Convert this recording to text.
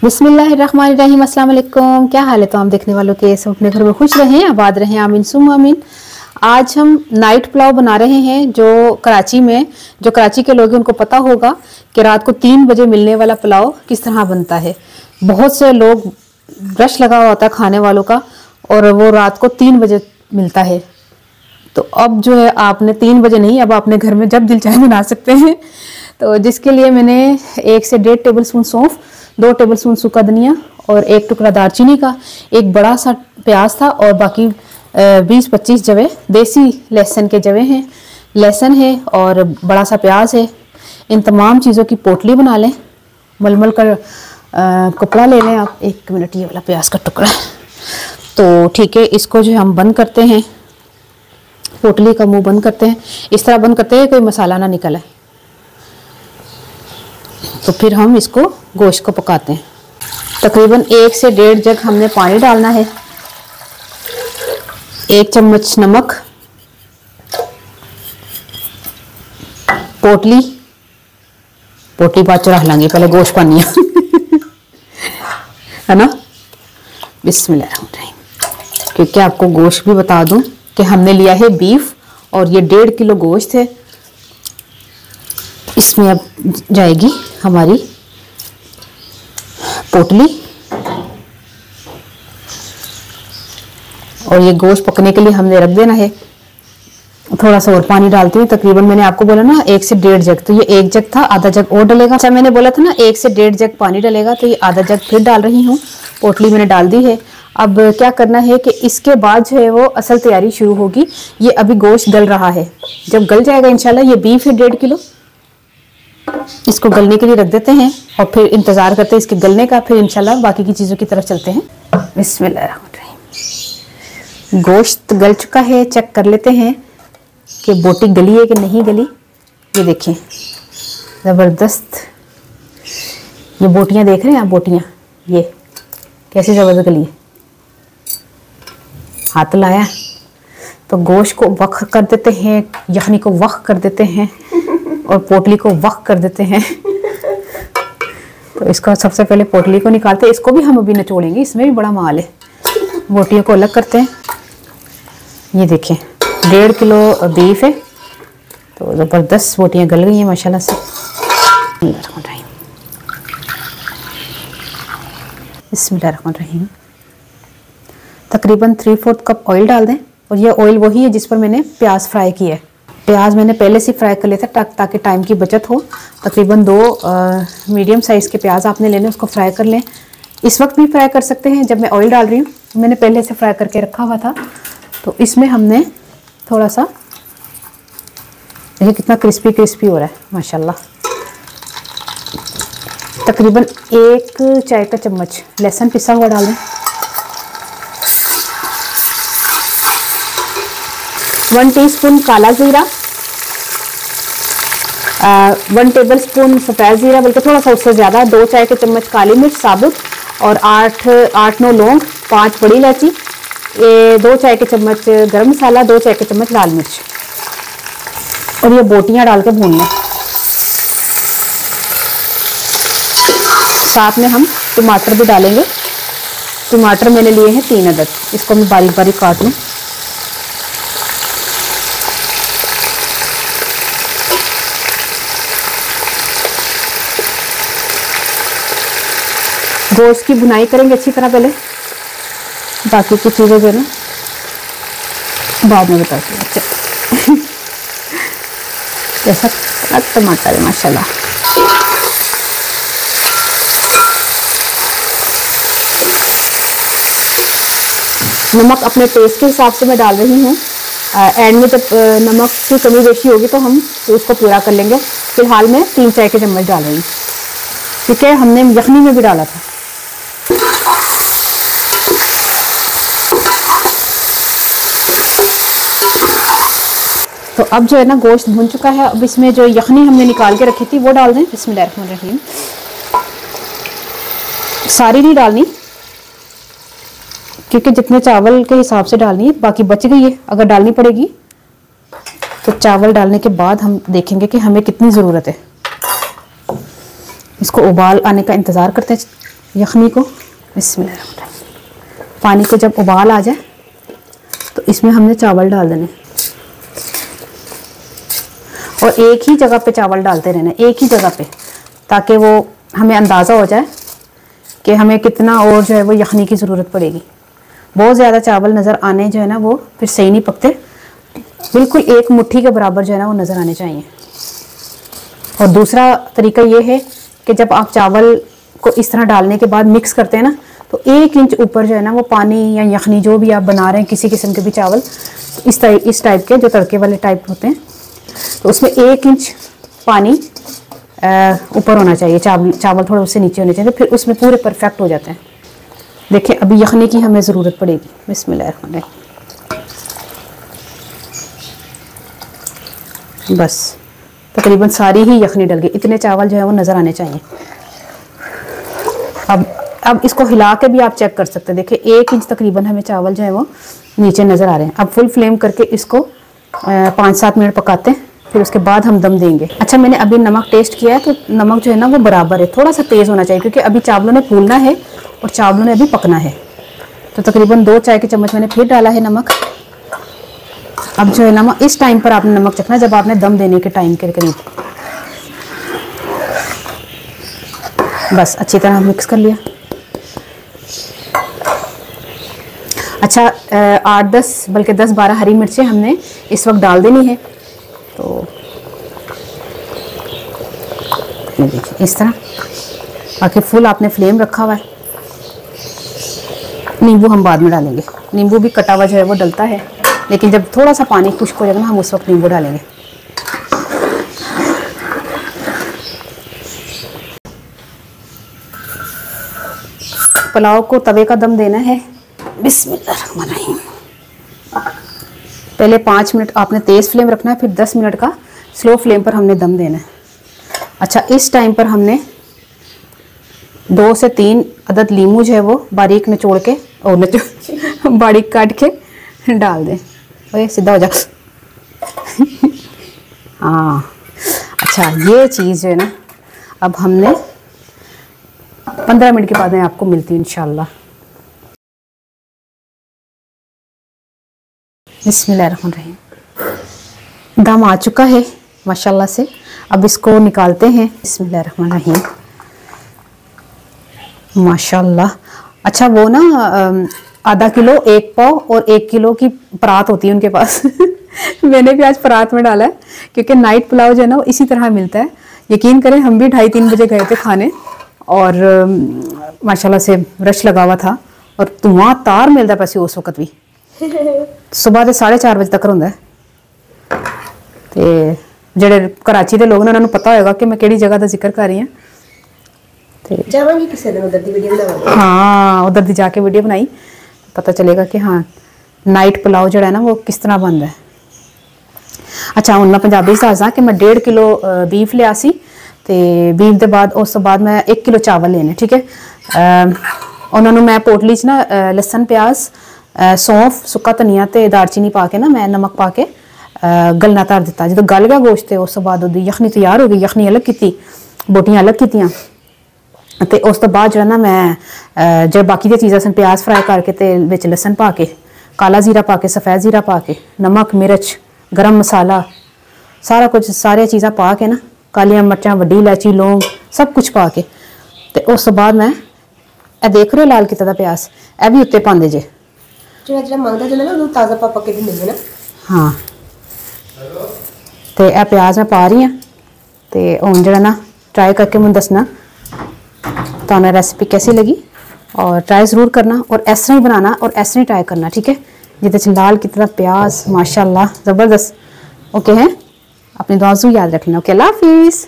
बिस्मिल्लाहिर्रहमानिर्रहीम, अस्सलाम वालेकुम। क्या हाल है? तो हम देखने वालों के सब अपने घर में खुश रहें, आबाद रहें, आमीन सुम आमीन। आज हम नाइट पुलाव बना रहे हैं। जो कराची के लोग हैं उनको पता होगा कि रात को 3 बजे मिलने वाला पुलाव किस तरह बनता है। बहुत से लोग रश लगा हुआ होता है खाने वालों का, और वो रात को 3 बजे मिलता है। तो अब जो है आपने 3 बजे नहीं, अब अपने घर में जब दिल चाहे बना सकते हैं। तो जिसके लिए मैंने 1 से 1.5 टेबल स्पून सौंफ, 2 टेबल स्पून सूखा धनिया और 1 टुकड़ा दालचीनी का, एक बड़ा सा प्याज था और बाकी 20-25 जवे देसी लहसुन के जवे हैं, लहसुन है और बड़ा सा प्याज है। इन तमाम चीज़ों की पोटली बना लें। मलमल का कपड़ा ले लें आप। 1 मिनट, ये वाला प्याज का टुकड़ा। तो ठीक है, इसको जो हम बंद करते हैं, पोटली का मुंह बंद करते हैं। इस तरह बंद करते हैं कोई मसाला ना निकले। तो फिर हम इसको गोश्त को पकाते हैं। तकरीबन 1 से 1.5 जग हमने पानी डालना है। 1 चम्मच नमक, पोटली बाद चढ़ा लेंगे, पहले गोश्त पानी है ना। बिस्मिल्लाहिर्रहमानिर्रहीम। क्योंकि आपको गोश्त भी बता दूं कि हमने लिया है बीफ और ये 1.5 किलो गोश्त है। इसमें अब जाएगी हमारी पोटली, और ये गोश्त पकने के लिए हमने रख देना है। थोड़ा सा और पानी डालती हूँ। तकरीबन मैंने आपको बोला ना 1 से 1.5 जग, तो ये 1 जग था, आधा जग और डलेगा। अच्छा, मैंने बोला था ना 1 से 1.5 जग पानी डलेगा, तो ये आधा जग फिर डाल रही हूँ। पोटली मैंने डाल दी है। अब क्या करना है कि इसके बाद जो है वो असल तैयारी शुरू होगी। ये अभी गोश्त गल रहा है, जब गल जाएगा इंशाल्लाह। ये बीफ है 1.5 किलो, इसको गलने के लिए रख देते हैं और फिर इंतज़ार करते हैं इसके गलने का। फिर इंशाल्लाह बाकी की चीज़ों की तरफ चलते हैं। बिस्मिल्लाहिर्रहमानिर्रहीम। गोश्त गल चुका है, चेक कर लेते हैं कि बोटी गली है कि नहीं गली। ये देखें, ज़बरदस्त ये बोटियाँ देख रहे हैं आप, बोटियाँ ये कैसे ज़बरदस्त गली है। हाथ लाया तो गोश्त को वक्र कर देते हैं, यखनी को वक्र कर देते हैं और पोटली को वक्र कर देते हैं। तो इसको सबसे पहले पोटली को निकालते हैं। इसको भी हम अभी निचोड़ेंगे, इसमें भी बड़ा माल है। बोटियों को अलग करते हैं। ये देखें 1.5 किलो बीफ है, तो ज़बरदस्त बोटियाँ गल गई हैं माशाल्लाह से। बिस्मिल्लाहिर्रहमानिर्रहीम। तकरीबन 3/4 कप ऑयल डाल दें, और ये ऑयल वही है जिस पर मैंने प्याज फ्राई किया है। प्याज मैंने पहले से फ्राई कर लिया था ताकि टाइम की बचत हो। तकरीबन 2 मीडियम साइज़ के प्याज आपने लेने, उसको फ्राई कर लें। इस वक्त भी फ्राई कर सकते हैं जब मैं ऑयल डाल रही हूँ, मैंने पहले से फ्राई करके रखा हुआ था। तो इसमें हमने थोड़ा सा, देखिए कितना क्रिस्पी क्रिस्पी हो रहा है माशाल्लाह। तकरीबन 1 चाय का चम्मच लहसुन पिसा हुआ डाल दें। 1 टीस्पून काला ज़ीरा, 1 टेबल स्पून सफ़ेद ज़ीरा, बल्कि थोड़ा सा उससे ज़्यादा, 2 चाय के चम्मच काली मिर्च साबुत और 8-9 लौंग, 5 बड़ी इलायची, 2 चाय के चम्मच गरम मसाला, 2 चाय के चम्मच लाल मिर्च, और ये बोटियाँ डाल के भून लें। साथ में हम टमाटर भी डालेंगे। टमाटर मैंने लिए हैं 3 अदद, इसको मैं बारीक बारीक काट लूँ। गोश्त की भुनाई करेंगे अच्छी तरह पहले, बाकी की चीज़ें जो है ना बाद में बताती हूँ। अच्छा जैसा टमाटर है माशाल्लाह। नमक अपने टेस्ट के हिसाब से मैं डाल रही हूँ। एंड में जब नमक की कमी बेशी होगी तो हम उसको पूरा कर लेंगे। फिलहाल मैं 3 चाय के चम्मच डाल रही हूँ, ठीक है। हमने यखनी में भी डाला था। तो अब जो है ना गोश्त भुन चुका है। अब इसमें जो यखनी हमने निकाल के रखी थी वो डाल दें। बिस्मिल्लाहिर्रहमानिर्रहीम। सारी नहीं डालनी, क्योंकि जितने चावल के हिसाब से डालनी है, बाकी बच गई है। अगर डालनी पड़ेगी तो चावल डालने के बाद हम देखेंगे कि हमें कितनी ज़रूरत है। इसको उबाल आने का इंतज़ार करते हैं यखनी को बिस्मिल्लाह, पानी को जब उबाल आ जाए तो इसमें हमने चावल डाल देने और एक ही जगह पे चावल डालते रहना, एक ही जगह पे, ताकि वो हमें अंदाज़ा हो जाए कि हमें कितना और जो है वो यखनी की ज़रूरत पड़ेगी। बहुत ज़्यादा चावल नज़र आने जो है ना वो फिर सही नहीं पकते, बिल्कुल एक मुट्ठी के बराबर जो है ना वो नज़र आने चाहिए। और दूसरा तरीका ये है कि जब आप चावल को इस तरह डालने के बाद मिक्स करते हैं ना, तो 1 इंच ऊपर जो है ना वो पानी या यखनी जो भी आप बना रहे हैं, किसी किस्म के भी चावल इस टाइप के जो तड़के वाले टाइप होते हैं, तो उसमें 1 इंच पानी ऊपर होना चाहिए, चावल थोड़ा उससे नीचे होने चाहिए, तो फिर उसमें पूरे परफेक्ट हो जाते हैं। देखिए अभी यखनी की हमें ज़रूरत पड़ेगी। बिस्मिल्लाह, बस तकरीबन सारी ही यखनी डल गई, इतने चावल जो है वो नज़र आने चाहिए। अब इसको हिला के भी आप चेक कर सकते हैं। देखिए 1 इंच तकरीबन हमें चावल जो है वो नीचे नज़र आ रहे हैं। अब फुल फ्लेम करके इसको 5-7 मिनट पकाते हैं, फिर उसके बाद हम दम देंगे। अच्छा, मैंने अभी नमक टेस्ट किया है तो नमक जो है ना वो बराबर है, थोड़ा सा तेज़ होना चाहिए क्योंकि अभी चावलों ने फूलना है और चावलों ने अभी पकना है। तो तकरीबन 2 चाय के चम्मच मैंने फिर डाला है नमक। अब जो है ना इस टाइम पर आपने नमक चखना, जब आपने दम देने के टाइम के करीब। बस अच्छी तरह मिक्स कर लिया। अच्छा, 8-10 बल्कि 10-12 हरी मिर्चें हमने इस वक्त डाल देनी है। तो देखिए इस तरह, बाकी फुल आपने फ्लेम रखा हुआ है। नींबू हम बाद में डालेंगे, नींबू भी कटा हुआ जो है वो डलता है, लेकिन जब थोड़ा सा पानी खुश्क हो जाएगा ना हम उस वक्त नींबू डालेंगे। पुलाव को तवे का दम देना है। बिस्मिल्लाहिर्रहमानिर्रहीम। पहले 5 मिनट आपने तेज़ फ्लेम रखना है, फिर 10 मिनट का स्लो फ्लेम पर हमने दम देना है। अच्छा, इस टाइम पर हमने 2 से 3 अदद लीमू जो है वो बारीक निचोड़ के और बारीक काट के डाल दें। ओए सीधा हो जा। हाँ, अच्छा ये चीज़ जो है ना अब हमने 15 मिनट के बाद मैं आपको मिलती हूँ इंशाल्लाह। बिस्मिल्लाहिर्रहमानिर्रहीम। दम आ चुका है माशाल्लाह से। अब इसको निकालते हैं। बिस्मिल्लाहिर्रहमानिर्रहीम, माशाल्लाह। अच्छा, वो ना आधा किलो 1 पाव और 1 किलो की परात होती है उनके पास। मैंने भी आज परात में डाला है क्योंकि नाइट पुलाव जो है ना वो इसी तरह मिलता है। यकीन करें हम भी 2:30-3 बजे गए थे खाने और माशाल्लाह से रश लगा हुआ था और धुआं तार मिलता पैसे उस वक्त भी। सुबह के 4:30 बजे तक होंगे। तो जेडे कराची के लोग ने उन्होंने पता होगा कि मैं किहड़ी जगह का जिक्र कर रही हूँ। जावांगी किसी दिन उधर दी वीडियो बनावांगी। हाँ, उधर दी जाके वीडियो बनाई, पता चलेगा कि हाँ नाइट पुलाव जो है ना वो किस तरह बनता है। अच्छा, हूँ मैं पंजाबी दसदा कि मैं 1.5 किलो बीफ लिया सी ते बीफ के बाद उस बाद मैं 1 किलो चावल लेने। ठीक है, उन्होंने मैं पोटली च ना लसन प्याज सौंफ सुक्का धनिया ते दालचीनी पा के ना मैं नमक पा के गलना धर दिता। जो गल गया गोश्त उस बाद उसकी यखनी तैयार हो गई। यखनी अलग की, बोटियां अलग कीतियां ते उस तो बाद जो है ना मैं जो बाकी दी चीज़ां सन प्याज फ्राई करके तेल विच लसन पा के, काला जीरा पा के, सफ़ेद जीरा पा के, नमक मिर्च गरम मसाला सारा कुछ सारिया चीज़ां पा के ना, कालियां मिर्चां वड्डी इलायची लौंग सब कुछ पा के ते उस तो बाद मैं ए देख रहे हो लाल किता दा प्याज ए भी उत्ते पांदे जे जो मंगदा जे ना ताज़ा पा के दिंदे ना। हाँ, तो यह प्याज मैं पा रही हूँ तो हुण जो ना ट्राई करके मुझे दसना तो रेसिपी कैसी लगी और ट्राई ज़रूर करना और इस तरह ही बनाना और इस तरह ही ट्राई करना। ठीक है, जिद लाल कितना प्याज माशाल्लाह ज़बरदस्त। ओके है, अपनी दुआ ज़रूर याद रख लेना। ओके, अल्लाह हाफिज़।